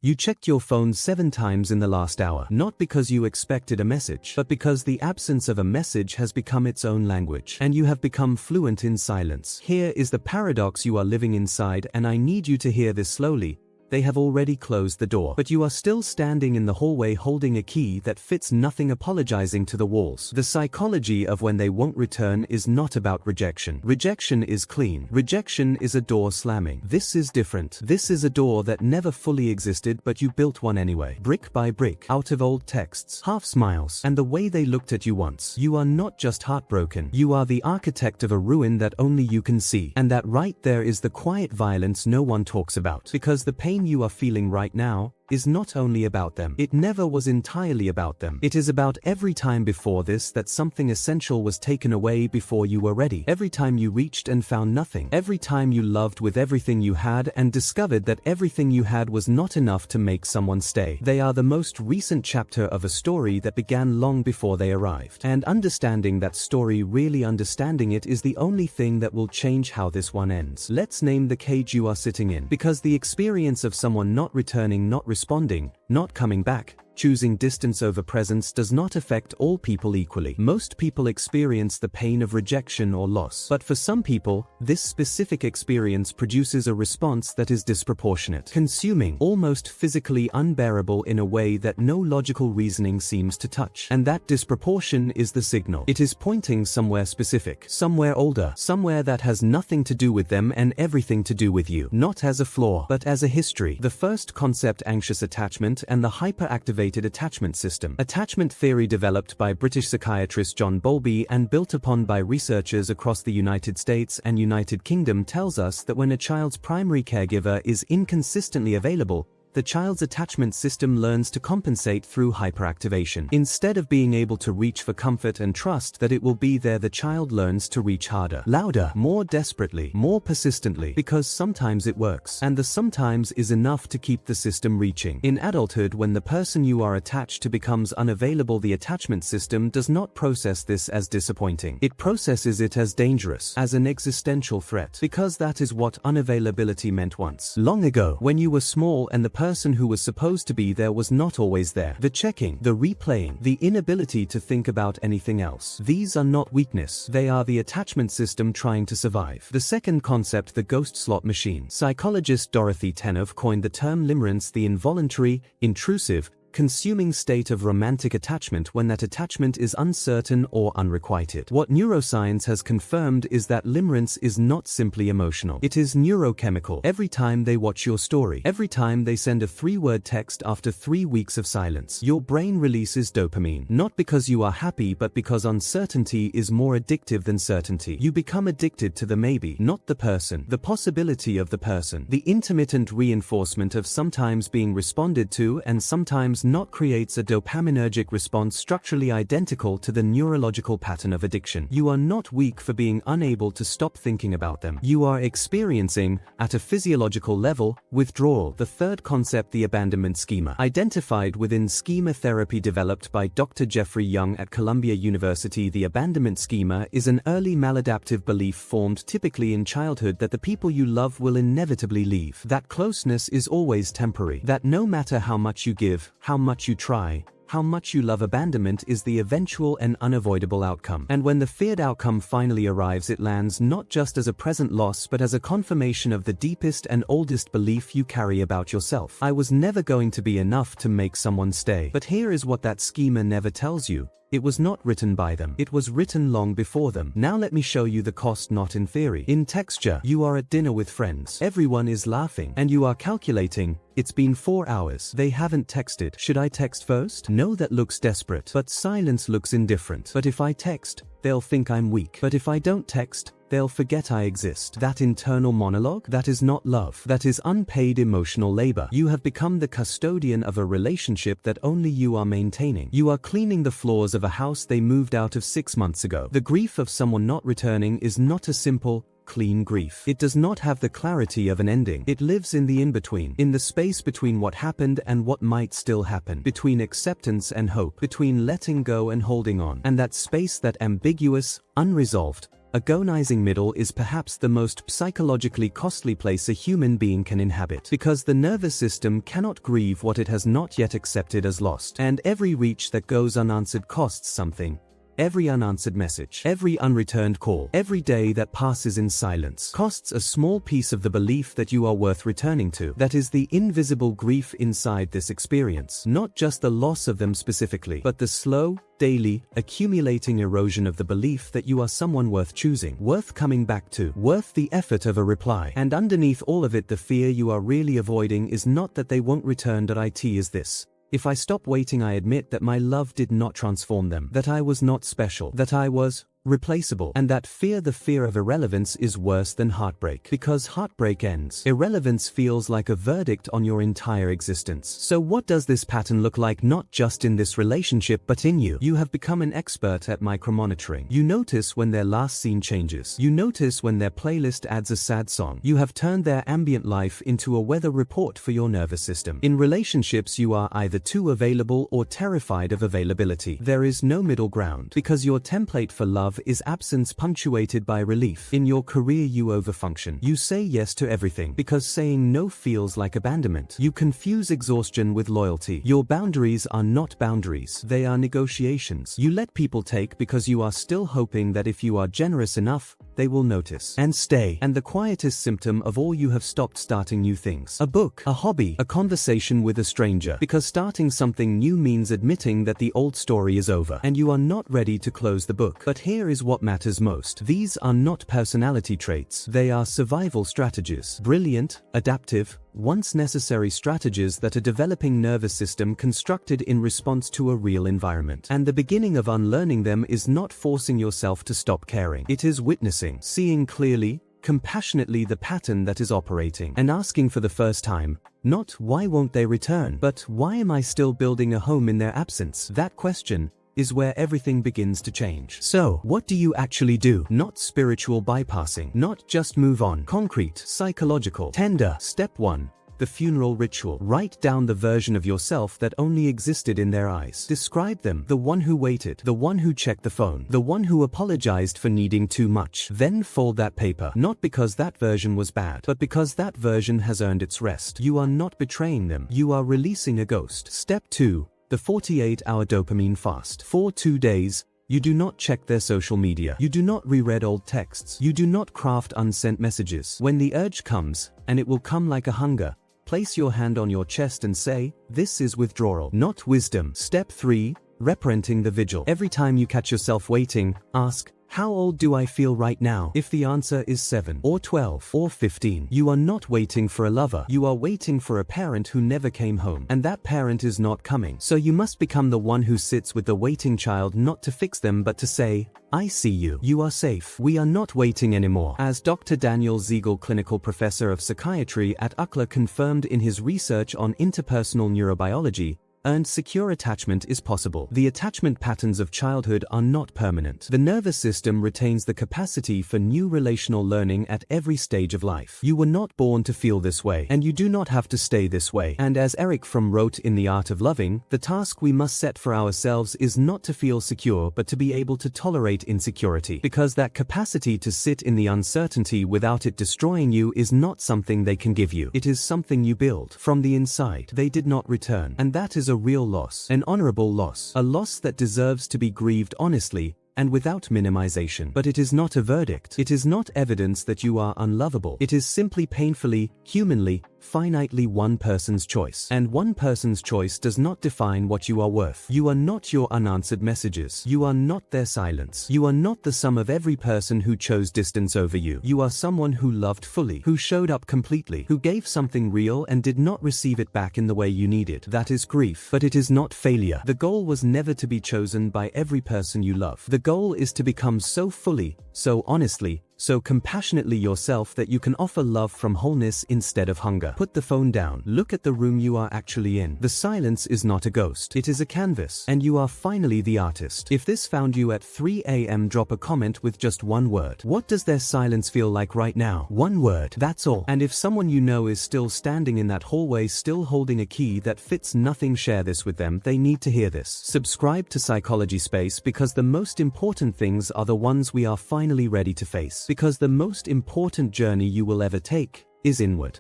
You checked your phone 7 times in the last hour, not because you expected a message, but because the absence of a message has become its own language, and you have become fluent in silence. Here is the paradox you are living inside, and I need you to hear this slowly. They have already closed the door, but you are still standing in the hallway holding a key that fits nothing, apologizing to the walls. The psychology of when they won't return is not about rejection. Rejection is clean. Rejection is a door slamming. This is different. This is a door that never fully existed, but you built one anyway. Brick by brick, out of old texts, half smiles, and the way they looked at you once. You are not just heartbroken. You are the architect of a ruin that only you can see. And that right there is the quiet violence no one talks about. Because the pain you are feeling right now is not only about them. It never was entirely about them. It is about every time before this that something essential was taken away before you were ready. Every time you reached and found nothing. Every time you loved with everything you had and discovered that everything you had was not enough to make someone stay. They are the most recent chapter of a story that began long before they arrived. And understanding that story, really understanding it, is the only thing that will change how this one ends. Let's name the cage you are sitting in, because the experience of someone not returning, not responding, not coming back, choosing distance over presence does not affect all people equally. Most people experience the pain of rejection or loss. But for some people, this specific experience produces a response that is disproportionate, consuming, almost physically unbearable in a way that no logical reasoning seems to touch. And that disproportion is the signal. It is pointing somewhere specific, somewhere older, somewhere that has nothing to do with them and everything to do with you. Not as a flaw, but as a history. The first concept, anxious attachment, and the hyperactivated attachment system. Attachment theory, developed by British psychiatrist John Bowlby and built upon by researchers across the United States and United Kingdom, tells us that when a child's primary caregiver is inconsistently available, the child's attachment system learns to compensate through hyperactivation. Instead of being able to reach for comfort and trust that it will be there, the child learns to reach harder, louder, more desperately, more persistently, because sometimes it works. And the sometimes is enough to keep the system reaching. In adulthood, when the person you are attached to becomes unavailable, the attachment system does not process this as disappointing. It processes it as dangerous, as an existential threat, because that is what unavailability meant once. Long ago, when you were small and the person who was supposed to be there was not always there. The checking, the replaying, the inability to think about anything else. These are not weakness. They are the attachment system trying to survive. The second concept, the ghost slot machine. Psychologist Dorothy Tennov coined the term limerence, the involuntary, intrusive, consuming state of romantic attachment when that attachment is uncertain or unrequited. What neuroscience has confirmed is that limerence is not simply emotional. It is neurochemical. Every time they watch your story, every time they send a 3-word text after 3 weeks of silence, your brain releases dopamine. Not because you are happy, but because uncertainty is more addictive than certainty. You become addicted to the maybe, not the person, the possibility of the person. The intermittent reinforcement of sometimes being responded to and sometimes not creates a dopaminergic response structurally identical to the neurological pattern of addiction. You are not weak for being unable to stop thinking about them. You are experiencing, at a physiological level, withdrawal. The third concept, the abandonment schema. Identified within schema therapy developed by Dr. Jeffrey Young at Columbia University, the abandonment schema is an early maladaptive belief formed typically in childhood that the people you love will inevitably leave. That closeness is always temporary. That no matter how much you give, how much you try, how much you love, abandonment is the eventual and unavoidable outcome. And when the feared outcome finally arrives, it lands not just as a present loss but as a confirmation of the deepest and oldest belief you carry about yourself. I was never going to be enough to make someone stay. But here is what that schema never tells you. It was not written by them. It was written long before them. Now let me show you the cost, not in theory. In texture, you are at dinner with friends. Everyone is laughing, and you are calculating, it's been 4 hours. They haven't texted. Should I text first? No, that looks desperate. But silence looks indifferent. But if I text, they'll think I'm weak. But if I don't text, they'll forget I exist. That internal monologue, that is not love. That is unpaid emotional labor. You have become the custodian of a relationship that only you are maintaining. You are cleaning the floors of a house they moved out of 6 months ago. The grief of someone not returning is not a simple, clean grief. It does not have the clarity of an ending. It lives in the in-between, in the space between what happened and what might still happen, between acceptance and hope, between letting go and holding on. And that space, that ambiguous, unresolved, agonizing middle is perhaps the most psychologically costly place a human being can inhabit, because the nervous system cannot grieve what it has not yet accepted as lost, and every reach that goes unanswered costs something. Every unanswered message, every unreturned call, every day that passes in silence costs a small piece of the belief that you are worth returning to. That is the invisible grief inside this experience, not just the loss of them specifically, but the slow, daily, accumulating erosion of the belief that you are someone worth choosing, worth coming back to, worth the effort of a reply. And underneath all of it, the fear you are really avoiding is not that they won't return. It is this: if I stop waiting, I admit that my love did not transform them, that I was not special, that I was replaceable. And that fear, the fear of irrelevance, is worse than heartbreak, because heartbreak ends. Irrelevance feels like a verdict on your entire existence. So what does this pattern look like, not just in this relationship but in you? You have become an expert at micromonitoring. You notice when their last scene changes. You notice when their playlist adds a sad song. You have turned their ambient life into a weather report for your nervous system. In relationships, you are either too available or terrified of availability. There is no middle ground, because your template for love is absence punctuated by relief. In your career, you overfunction. You say yes to everything, because saying no feels like abandonment. You confuse exhaustion with loyalty. Your boundaries are not boundaries, they are negotiations. You let people take because you are still hoping that if you are generous enough, they will notice and stay. And the quietest symptom of all, you have stopped starting new things. A book, a hobby, a conversation with a stranger, because starting something new means admitting that the old story is over, and you are not ready to close the book. But here is what matters most. These are not personality traits, they are survival strategies. Brilliant, adaptive, once necessary strategies that a developing nervous system constructed in response to a real environment. And the beginning of unlearning them is not forcing yourself to stop caring. It is witnessing, seeing clearly, compassionately the pattern that is operating, and asking for the first time, not why won't they return, but why am I still building a home in their absence? That question is where everything begins to change. So, what do you actually do? Not spiritual bypassing, not just move on. Concrete, psychological, tender. Step 1. The funeral ritual. Write down the version of yourself that only existed in their eyes. Describe them: the one who waited, the one who checked the phone, the one who apologized for needing too much. Then fold that paper, not because that version was bad, but because that version has earned its rest. You are not betraying them, you are releasing a ghost. Step 2. The 48-hour dopamine fast. For 2 days, you do not check their social media. You do not reread old texts. You do not craft unsent messages. When the urge comes, and it will come like a hunger, place your hand on your chest and say, this is withdrawal, not wisdom. Step 3. Reparenting the vigil. Every time you catch yourself waiting, ask, how old do I feel right now? If the answer is 7 or 12 or 15, you are not waiting for a lover. You are waiting for a parent who never came home. And that parent is not coming. So you must become the one who sits with the waiting child, not to fix them but to say, I see you. You are safe. We are not waiting anymore. As Dr. Daniel Siegel, clinical professor of psychiatry at UCLA, confirmed in his research on interpersonal neurobiology, and secure attachment is possible. The attachment patterns of childhood are not permanent. The nervous system retains the capacity for new relational learning at every stage of life. You were not born to feel this way, and you do not have to stay this way. And as Eric Fromm wrote in The Art of Loving, the task we must set for ourselves is not to feel secure but to be able to tolerate insecurity, because that capacity to sit in the uncertainty without it destroying you is not something they can give you. It is something you build from the inside. They did not return, and that is a real loss, an honorable loss, a loss that deserves to be grieved honestly and without minimization. But it is not a verdict. It is not evidence that you are unlovable. It is simply painfully, humanly, finitely one person's choice. And one person's choice does not define what you are worth. You are not your unanswered messages. You are not their silence. You are not the sum of every person who chose distance over you. You are someone who loved fully, who showed up completely, who gave something real and did not receive it back in the way you needed. That is grief, but it is not failure. The goal was never to be chosen by every person you love. The goal is to become so fully, so honestly, so compassionately yourself that you can offer love from wholeness instead of hunger. Put the phone down. Look at the room you are actually in. The silence is not a ghost. It is a canvas. And you are finally the artist. If this found you at 3 a.m., drop a comment with just one word. What does their silence feel like right now? One word. That's all. And if someone you know is still standing in that hallway, still holding a key that fits nothing, share this with them. They need to hear this. Subscribe to Psychology Space, because the most important things are the ones we are finally ready to face. Because the most important journey you will ever take is inward.